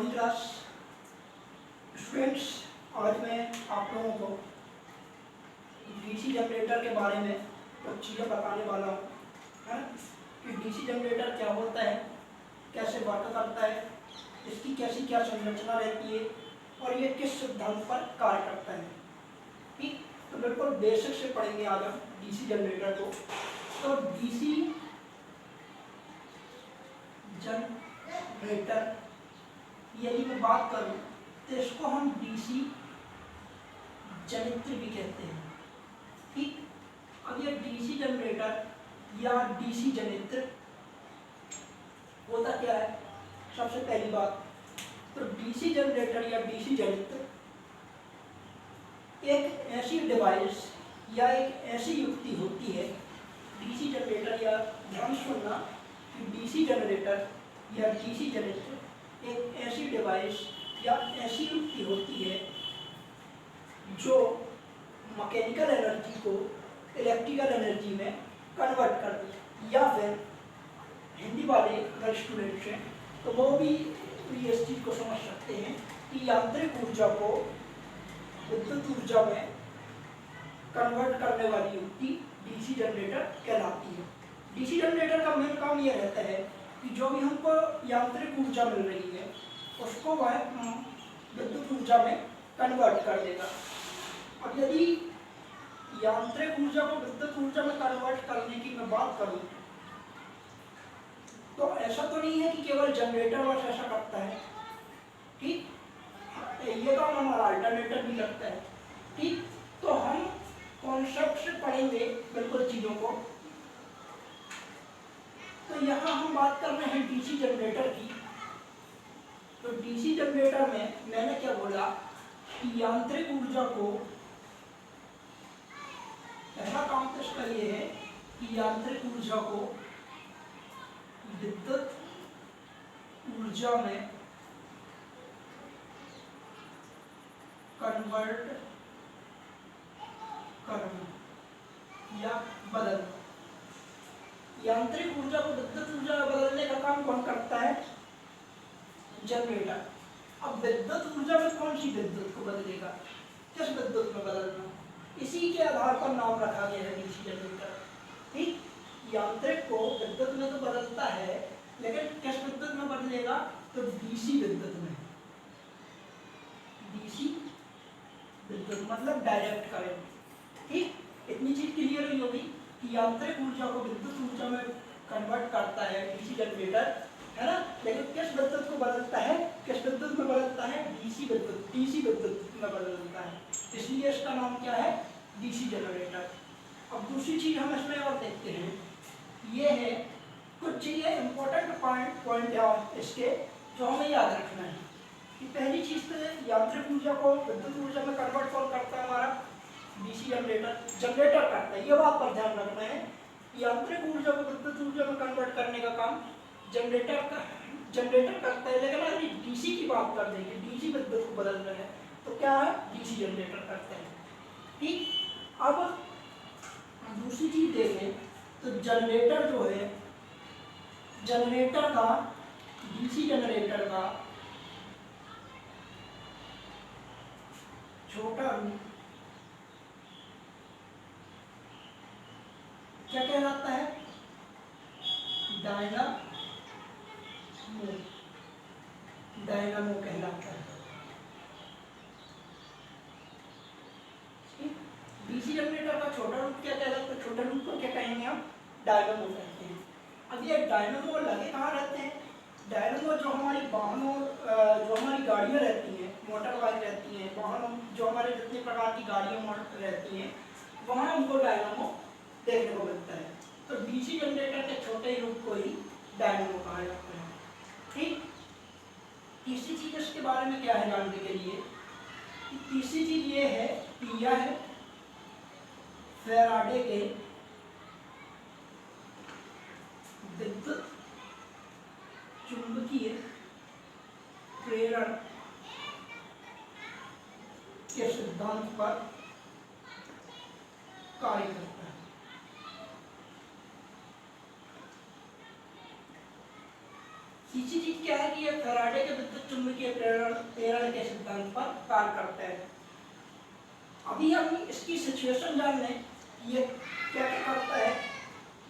Morning class students. आज मैं आप लोगों को डीसी जनरेटर के बारे में कुछ चीज़ें बताने वाला हूँ, है ना। कि डीसी जनरेटर क्या होता है, कैसे वर्क करता है, इसकी कैसी क्या संरचना रहती है और ये किस सिद्धांत पर कार्य करता है। ठीक, तो बिल्कुल बेसिक से पढ़ेंगे आज हम डीसी जनरेटर को। तो डीसी जनरेटर यदि मैं बात करूं तो इसको हम डीसी जनित्र भी कहते हैं। ठीक, अब ये डीसी जनरेटर या डीसी जनित्र होता क्या है। सबसे पहली बात तो डीसी जनरेटर या डीसी जनित्र एक ऐसी डिवाइस या एक ऐसी युक्ति होती है। डीसी जनरेटर या ध्यान सुनना कि डीसी जनरेटर या डीसी जनित्र एक ऐसी डिवाइस या ऐसी युक्ति होती है जो मैकेनिकल एनर्जी को इलेक्ट्रिकल एनर्जी में कन्वर्ट कर दे। या फिर हिंदी वाले अगर स्टूडेंट्स हैं तो वो भी इस चीज़ को समझ सकते हैं कि यांत्रिक ऊर्जा को विद्युत ऊर्जा में कन्वर्ट करने वाली युक्ति डीसी जनरेटर कहलाती है। डीसी जनरेटर का मेन काम ये रहता है कि जो भी हमको यांत्रिक ऊर्जा मिल रही है उसको वह विद्युत ऊर्जा में कन्वर्ट कर देगा। अब यदि यांत्रिक ऊर्जा को विद्युत ऊर्जा में कन्वर्ट करने की मैं बात करूं तो ऐसा तो नहीं है कि केवल जनरेटर बस ऐसा करता है। ठीक, ये काम हमारा अल्टरनेटर भी करता है। ठीक, तो हम कॉन्सेप्ट से पढ़ेंगे बिल्कुल चीज़ों को। तो यहाँ हम बात कर रहे हैं डीसी जनरेटर की। तो डीसी जनरेटर में मैंने क्या बोला कि यांत्रिक ऊर्जा को, पहला काम तो इसका ये है कि यांत्रिक ऊर्जा को विद्युत ऊर्जा में कन्वर्ट करना या बदलना। यांत्रिक ऊर्जा को विद्युत ऊर्जा में बदलने का काम कौन करता है? जनरेटर। अब विद्युत ऊर्जा में कौन सी विद्युत को बदलेगा, किस विद्युत में बदलना, इसी के आधार पर नाम रखा गया है डीसी जनरेटर। ठीक, यांत्रिक को विद्युत में तो बदलता है लेकिन किस विद्युत में बदलेगा? तो डीसी विद्युत में। डीसी विद्युत मतलब डायरेक्ट करंट। ठीक, इतनी चीज क्लियर हुई होगी कि यांत्रिक ऊर्जा को विद्युत ऊर्जा में कन्वर्ट करता है डीसी जनरेटर, है ना। लेकिन किस विद्युत को बदलता है, किस विद्युत में बदलता है? डीसी विद्युत, डीसी विद्युत में बदलता है। इसलिए इसका नाम क्या है? DC generator. अब दूसरी चीज हम इसमें और देखते हैं, ये है कुछ चीजें इंपॉर्टेंट पॉइंट इसके जो हमें याद रखना है। कि पहली चीज तो यांत्रिक ऊर्जा को विद्युत ऊर्जा में कन्वर्ट कौन करता है? हमारा डीसी जनरेटर, जनरेटर करता है। ये बात पर ध्यान रखना है, यांत्रिक ऊर्जा को विद्युत ऊर्जा में कन्वर्ट करने का काम जनरेटर करता है। लेकिन अगर डीसी की बात कर देंगे, डीसी विद्युत को बदल रहे हैं तो क्या है? डीसी जनरेटर करते हैं। ठीक, अब दूसरी चीज देखें तो जनरेटर जो है, जनरेटर का, डीसी जनरेटर का छोटा रूप क्या कहलाता है? डायनामो, डायनामो कहलाता है। डीसी जनरेटर का छोटा रूप क्या कहलाता है? छोटा रूप को क्या कहेंगे हम? डायनामो कहते हैं। अब ये डायनामो लगे कहाँ रहते हैं? डायनामो जो हमारी वाहनों, जो हमारी गाड़ियाँ रहती हैं, मोटर बाइक रहती हैं, वाहनों, जो हमारे जितने प्रकार की गाड़ियाँ रहती हैं वहाँ हमको डायनामो देखने को मिलता है। तो डीसी जनरेटर के छोटे रूप को ही डायनामो कहा जाता है। ठीक, तीसरी चीज इसके बारे में क्या है जानने के लिए? तीसरी चीज ये है कि यह फैराडे के विद्युत चुंबकीय प्रेरण के सिद्धांत पर कार्य करता है। तीसरी चीज क्या है कि ये फैराडे के विद्युत चुंबकीय प्रेरण के सिद्धांत पर कार्य करते हैं। अभी हम इसकी सिचुएशन जान लें, ये क्या क्या करता है,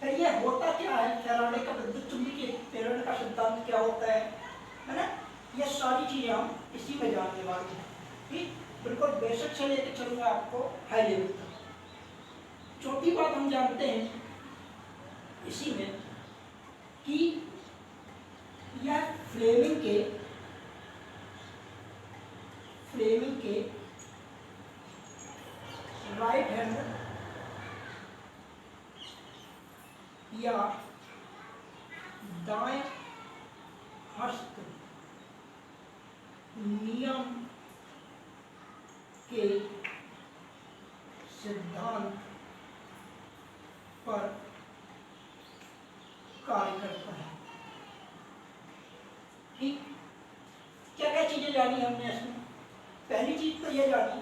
फिर ये होता क्या है, फैराडे का विद्युत चुंबकीय प्रेरण का सिद्धांत क्या होता है ना, ये सारी चीजें हम इसी में जानने वाले हैं। ठीक, बिल्कुल बेसिक से लेकर चलूंगा आपको हाई लेवल तक। चौथी बात हम जानते हैं इसी में कि यह फ्लेमिंग के राइट हैंड या दाएं हस्त नियम के सिद्धांत पर कार्य करता है। ठीक, क्या क्या चीजें जानी हमने इसमें। पहली चीज तो यह जानी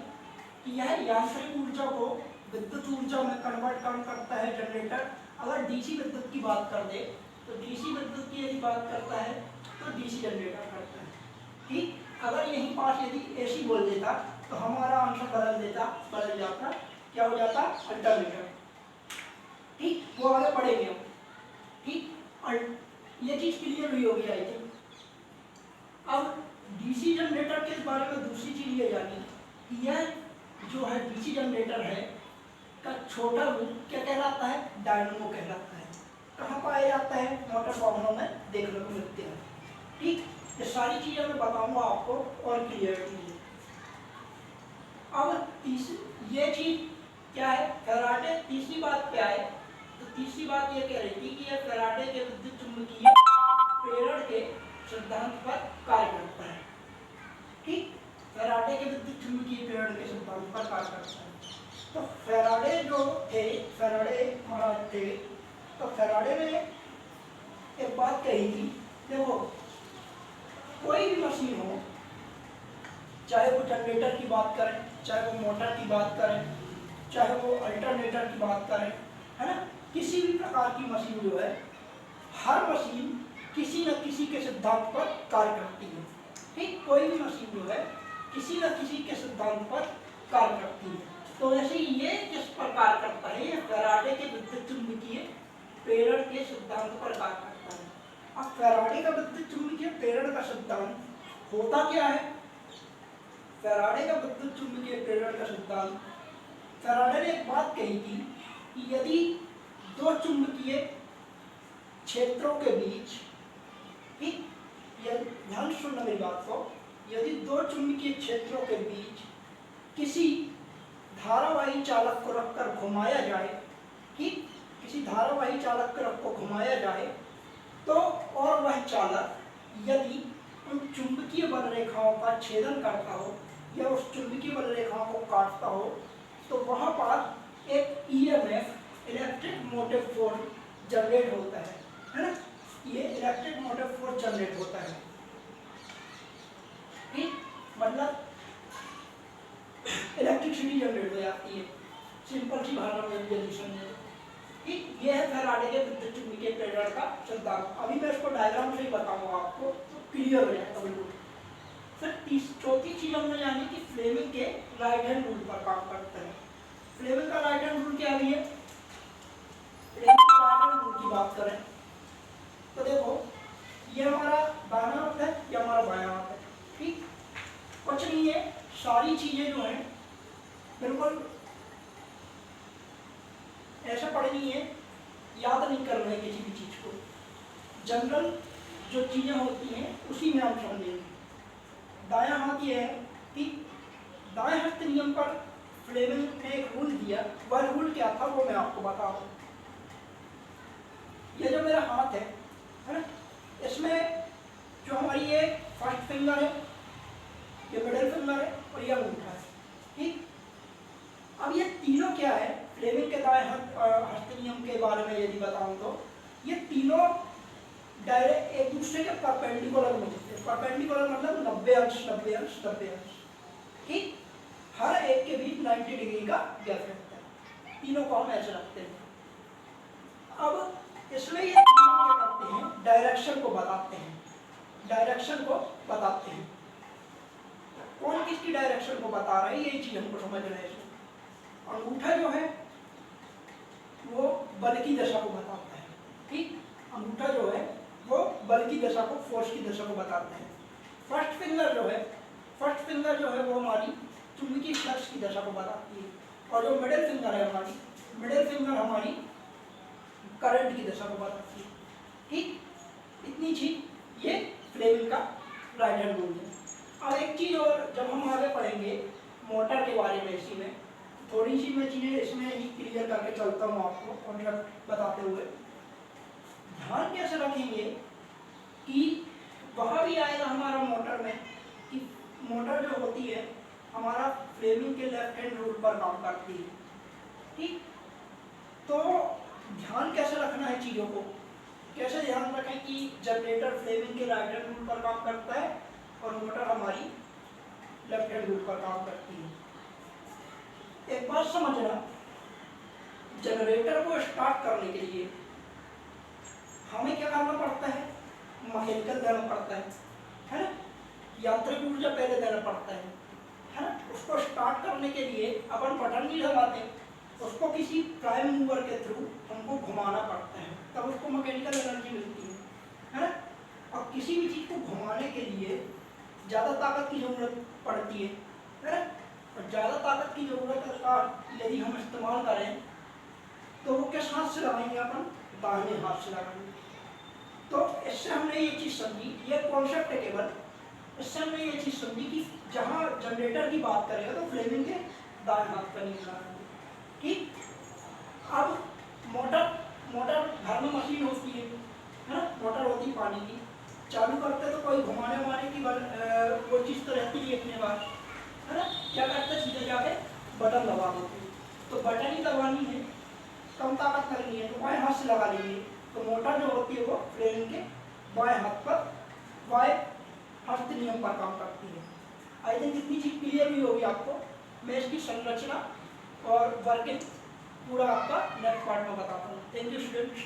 कि यह यांत्रिक ऊर्जा को विद्युत ऊर्जा में कन्वर्ट करता है जनरेटर। अगर डीसी विद्युत की बात कर दे तो डीसी विद्युत की यदि बात करता है तो डीसी जनरेटर करता है। ठीक, अगर यहीं पास यदि एसी बोल देता तो हमारा आंसर बदल जाता, क्या हो जाता, अल्टरनेटर। ठीक, वो आगे पढ़ेंगे हम। ठीक, और ये चीज क्लियर हुई होगी आई थिंक। अब डीसी जनरेटर के बारे में दूसरी चीज ये जानी कि यह जो है डीसी जनरेटर है का छोटा रूप क्या कहलाता है, डायनेमो कहलाता है। कहाँ पाया जाता है, मोटर वाहनों में देखने को मिलते हैं। ठीक, ये सारी चीजें मैं बताऊंगा आपको और क्लियर कीजिए। अब ये चीज क्या है, फैराडे तीसरी बात पे आए तो तीसरी बात ये कह रही थी कि यह फैराडे के विद्युत चुंबकीय प्रेरण के सिद्धांत पर कार्य करता है। ठीक, फैराडे के विद्युत चुंबकीय प्रेरण के सिद्धांत पर कार्य करता है। तो फैराडे जो थे, फैराडे महाराज थे, तो फैराडे ने एक बात कही थी, देखो कोई भी मशीन हो, चाहे वो जनरेटर की बात करें, चाहे वो मोटर की बात करें, चाहे वो अल्टरनेटर की बात करें, है ना, किसी भी प्रकार की मशीन जो है, हर मशीन किसी न किसी के सिद्धांत पर कार्य करती है। ठीक, कोई भी मशीन जो है किसी न किसी के सिद्धांत पर कार्य करती है। तो ऐसे ये किस पर कार्य करता है, ये फैराडे के विद्युत चुंबकीय प्रेरण के सिद्धांत पर कार्य करता है। अब फैराडे का विद्युत चुंबकीय प्रेरण का सिद्धांत होता क्या है, फैराडे का विद्युत चुंबकीय प्रेरण का सिद्धांत, फैराडे ने एक बात कही थी कि यदि दो चुंबकीय क्षेत्रों के बीच, ठीक, ध्यान सुनना मेरी बात को, यदि दो चुंबकीय क्षेत्रों के बीच किसी धारावाही चालक को रखकर घुमाया जाए, ठीक, किसी धारावाही चालक को घुमाया जाए, तो और वह चालक यदि उन चुंबकीय बल रेखाओं का छेदन करता हो या उस चुंबकीय बल रेखाओं को काटता हो, तो वहां पर एक EMF, electric motive force generate होता है ना, ये इलेक्ट्रिक मोटिव फोर्स जनरेट होता है। ठीक, मतलब इलेक्ट्रिसिटी जनरेट हो जाती है, सिंपल सी भाषा में जल्दी समझे। ठीक, ये है फैराडे के विद्युत चुंबकीय प्रेरण का सिद्धांत। अभी मैं इसको डायग्राम से ही बताऊंगा आपको, तो क्लियर हो जाएगा बिल्कुल। फिर चौथी चीज हमने जानी कि फ्लेमिंग के राइट हैंड रूल पर काम करता है। फ्लेमिंग का राइट हैंड रूल क्या भी है, फ्लेमिंग का राइट हैंड रूल की बात करें तो देखो, ये हमारा दाहिना हाथ है, ये हमारा बायां हाथ है। ठीक, कुछ नहीं है, सारी चीजें जो हैं बिल्कुल ऐसा पढ़नी है, याद नहीं करना है किसी भी चीज को, जनरल जो चीजें होती हैं उसी में हम समझेंगे। दायां हाथ ये है, ठीक, दाएं हस्त नियम पर फ्लेमिंग ने एक रूल दिया, वह रूल क्या था वो मैं आपको बता रहा हूं। ये जो मेरा हाथ है ना, इसमें जो हमारी ये फर्स्ट फिंगर है, ये मिडिल फिंगर है और ये अंगूठा है। ठीक, अब ये तीनों क्या है, फ्लेमिंग के दाएं हस्त नियम के बारे में यदि बताऊं तो ये तीनों डायरेक्ट एक दूसरे के परपेंडिकुलर में होते हैं। परपेंडिकुलर मतलब 90 अंश 90 अंश 90 अंश। ठीक, हर एक के बीच 90 डिग्री का गैप रहता है, तीनों को हम ऐसे रखते हैं। अब इसमें ये तीनों क्या करते हैं, डायरेक्शन को बताते हैं। डायरेक्शन को बताते हैं। कौन किसकी डायरेक्शन को बता रहा है, यही चीज हमको समझ रहे हैं। अंगूठा जो है वो बल की दशा को बताता है, ठीक। अंगूठा जो है वो बल की दशा को, फोर्स की दशा को बताते हैं। फर्स्ट फिंगर जो है वो हमारी चुंबकीय फ्लक्स की दशा को बताती है, और जो मिडिल फिंगर है हमारी करंट की दशा को बताती है, ठीक। इतनी चीज ये फ्लेमिंग का राइट हैंड रूल है। अब एक चीज और, जब हम आगे पढ़ेंगे मोटर के बारे में, इसी में थोड़ी सी मैं चीजें इसमें ही क्लियर करके चलता हूँ आपको, कॉन्सेप्ट बताते हुए। ध्यान कैसे रखेंगे कि वह भी आएगा हमारा मोटर में, कि मोटर जो होती है हमारा फ्लेमिंग के लेफ्ट हैंड रूल पर काम करती है, ठीक। तो ध्यान कैसे रखना है चीजों को, कैसे ध्यान रखें कि जनरेटर फ्लेमिंग के राइट हैंड रूल पर काम करता है और मोटर हमारी लेफ्ट हैंड रूल पर काम करती है। एक बात समझना, जनरेटर को स्टार्ट करने के लिए हमें क्या करना पड़ता है, मैकेनिकल देना पड़ता है ना, यांत्रिक ऊर्जा पहले देना पड़ता है ना। उसको स्टार्ट करने के लिए अपन बटन नहीं दबाते, उसको किसी प्राइम मूवर के थ्रू हमको घुमाना पड़ता है, तब उसको मैकेनिकल एनर्जी मिलती है ना। और किसी भी चीज को घुमाने के लिए ज़्यादा ताकत की जरूरत पड़ती है ना, और ज़्यादा ताकत की जरूरत का यदि हम इस्तेमाल करें तो वो किस हाथ से लगाएंगे, अपन दाहिने हाथ से लगाएंगे। तो इससे हमने ये चीज़ समझी, ये कॉन्सेप्ट है केवल, इससे हमने ये चीज़ समझी कि जहाँ जनरेटर की बात करेगा तो फ्लेमिंग के दाएं हाथ पर नहीं लगाएंगे, ठीक। अब मोटर घर में मशीन होती है ना, मोटर होती है पानी की, चालू करते तो कोई घुमाने की वो चीज़ तो रहती है अपने पास, है ना। क्या करते हैं, सीधे जाके बटन दबा देते हैं। तो बटन ही दबानी है, कम ताकत करनी है तो बाएं हाथ से लगा लेंगे, तो मोटर जो होती है वो फ्लेमिंग के बाएं हाथ पर, बाएं हस्त नियम पर काम करती है। आई थिंक इतनी चीज क्लियर भी होगी आपको। मैं इसकी संरचना और वर्किंग पूरा आपका नेक्स्ट पार्ट में बताता हूँ। Thank you students.